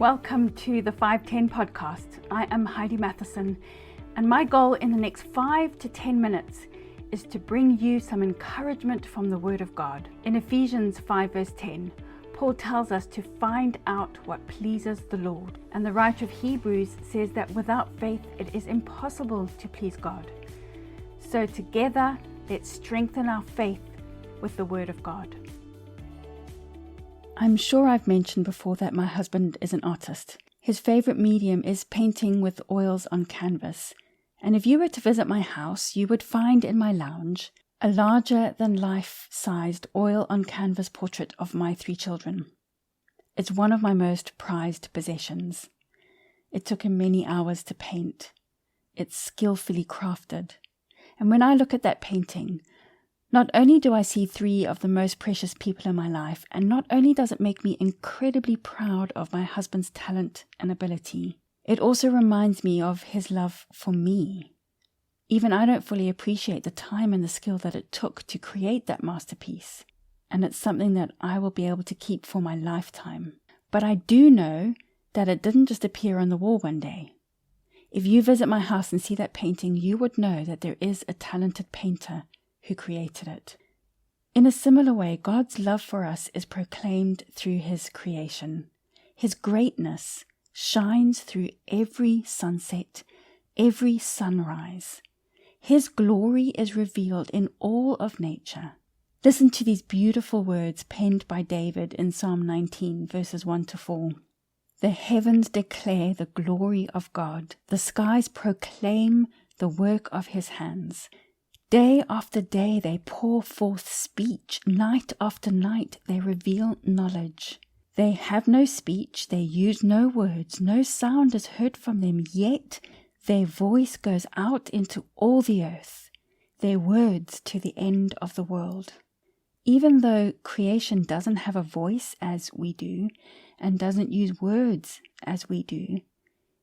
Welcome to the 510 podcast. I am Heidi Matheson, and my goal in the next 5 to 10 minutes is to bring you some encouragement from the Word of God. In Ephesians 5 verse 10, Paul tells us to find out what pleases the Lord. And the writer of Hebrews says that without faith it is impossible to please God. So together, let's strengthen our faith with the Word of God. I'm sure I've mentioned before that my husband is an artist. His favorite medium is painting with oils on canvas. And if you were to visit my house, you would find in my lounge a larger than life-sized oil on canvas portrait of my 3 children. It's one of my most prized possessions. It took him many hours to paint. It's skillfully crafted. And when I look at that painting, not only do I see 3 of the most precious people in my life, and not only does it make me incredibly proud of my husband's talent and ability, it also reminds me of his love for me. Even I don't fully appreciate the time and the skill that it took to create that masterpiece, and it's something that I will be able to keep for my lifetime. But I do know that it didn't just appear on the wall one day. If you visit my house and see that painting, you would know that there is a talented painter who created it. In a similar way, God's love for us is proclaimed through His creation. His greatness shines through every sunset, every sunrise. His glory is revealed in all of nature. Listen to these beautiful words penned by David in Psalm 19, verses 1 to 4. The heavens declare the glory of God. The skies proclaim the work of His hands. Day after day they pour forth speech. Night after night they reveal knowledge. They have no speech, they use no words, no sound is heard from them, yet their voice goes out into all the earth, their words to the end of the world. Even though creation doesn't have a voice as we do, and doesn't use words as we do,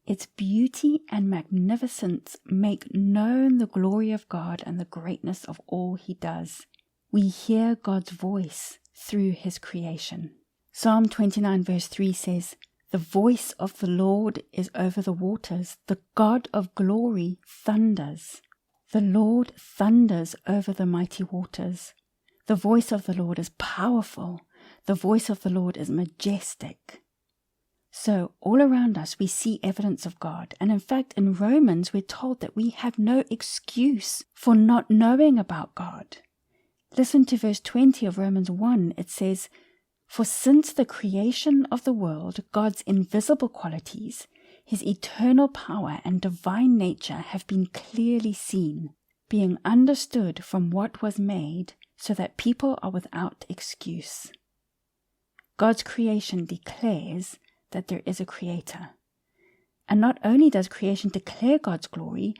its beauty and magnificence make known the glory of God and the greatness of all He does. We hear God's voice through His creation. Psalm 29 verse 3 says, "The voice of the Lord is over the waters. The God of glory thunders. The Lord thunders over the mighty waters. The voice of the Lord is powerful. The voice of the Lord is majestic." So all around us we see evidence of God. And in fact, in Romans, we're told that we have no excuse for not knowing about God. Listen to verse 20 of Romans 1. It says, "For since the creation of the world, God's invisible qualities, His eternal power and divine nature have been clearly seen, being understood from what was made, so that people are without excuse." God's creation declares that there is a creator. And not only does creation declare God's glory,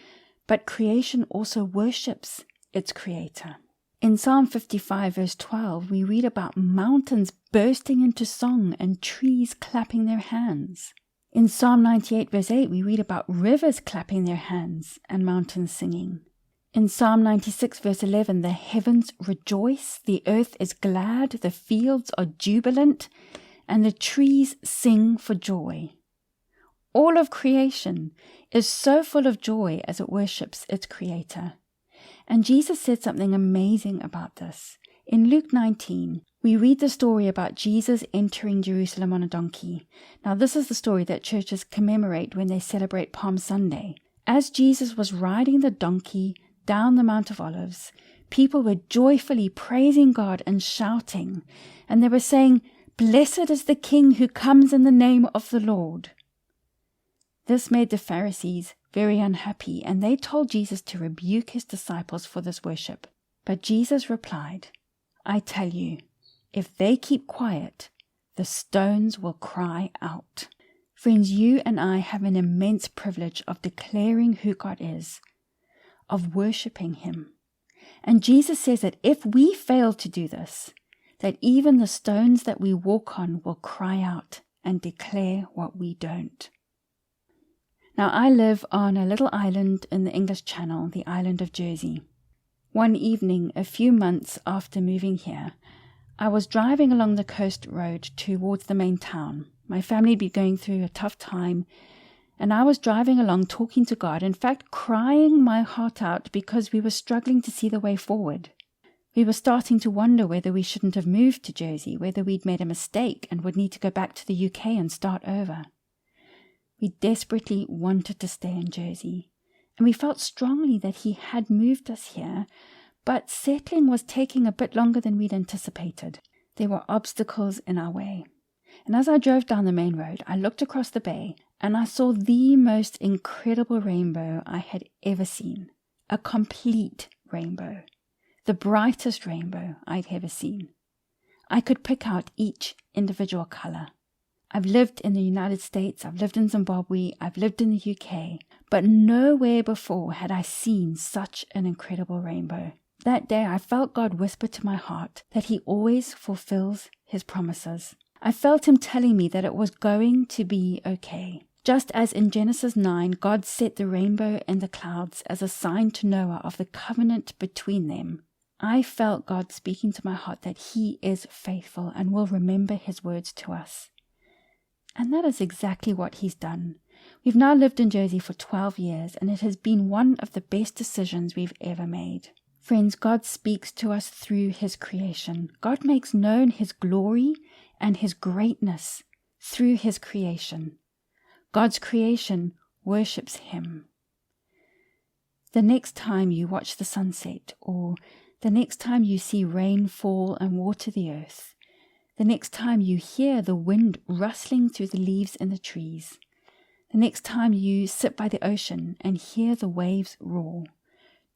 but creation also worships its creator. In Psalm 55 verse 12, we read about mountains bursting into song and trees clapping their hands. In Psalm 98 verse 8, we read about rivers clapping their hands and mountains singing. In Psalm 96 verse 11, the heavens rejoice, the earth is glad, the fields are jubilant, and the trees sing for joy. All of creation is so full of joy as it worships its creator. And Jesus said something amazing about this. In Luke 19, we read the story about Jesus entering Jerusalem on a donkey. Now, this is the story that churches commemorate when they celebrate Palm Sunday. As Jesus was riding the donkey down the Mount of Olives, people were joyfully praising God and shouting, and they were saying, "Blessed is the King who comes in the name of the Lord." This made the Pharisees very unhappy, and they told Jesus to rebuke His disciples for this worship. But Jesus replied, "I tell you, if they keep quiet, the stones will cry out." Friends, you and I have an immense privilege of declaring who God is, of worshiping Him. And Jesus says that if we fail to do this, that even the stones that we walk on will cry out and declare what we don't. Now, I live on a little island in the English Channel, the island of Jersey. One evening, a few months after moving here, I was driving along the coast road towards the main town, My family had been going through a tough time, and I was driving along talking to God, in fact, crying my heart out because we were struggling to see the way forward. We were starting to wonder whether we shouldn't have moved to Jersey, whether we'd made a mistake and would need to go back to the UK and start over. We desperately wanted to stay in Jersey, and we felt strongly that He had moved us here, but settling was taking a bit longer than we'd anticipated. There were obstacles in our way. And as I drove down the main road, I looked across the bay and I saw the most incredible rainbow I had ever seen. A complete rainbow. The brightest rainbow I'd ever seen. I could pick out each individual color. I've lived in the United States, I've lived in Zimbabwe, I've lived in the UK, but nowhere before had I seen such an incredible rainbow. That day I felt God whisper to my heart that He always fulfills His promises. I felt Him telling me that it was going to be okay. Just as in Genesis 9, God set the rainbow in the clouds as a sign to Noah of the covenant between them, I felt God speaking to my heart that He is faithful and will remember His words to us. And that is exactly what He's done. We've now lived in Jersey for 12 years, and it has been one of the best decisions we've ever made. Friends, God speaks to us through His creation. God makes known His glory and His greatness through His creation. God's creation worships Him. The next time you watch the sunset, or the next time you see rain fall and water the earth, the next time you hear the wind rustling through the leaves in the trees, the next time you sit by the ocean and hear the waves roar,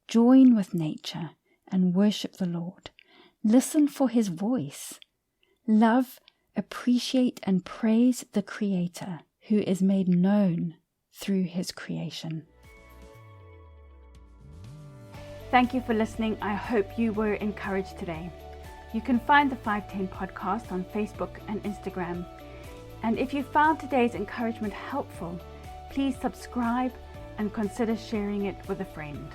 join with nature and worship the Lord. Listen for His voice. Love, appreciate, and praise the Creator who is made known through His creation. Thank you for listening. I hope you were encouraged today. You can find the 510 podcast on Facebook and Instagram. And if you found today's encouragement helpful, please subscribe and consider sharing it with a friend.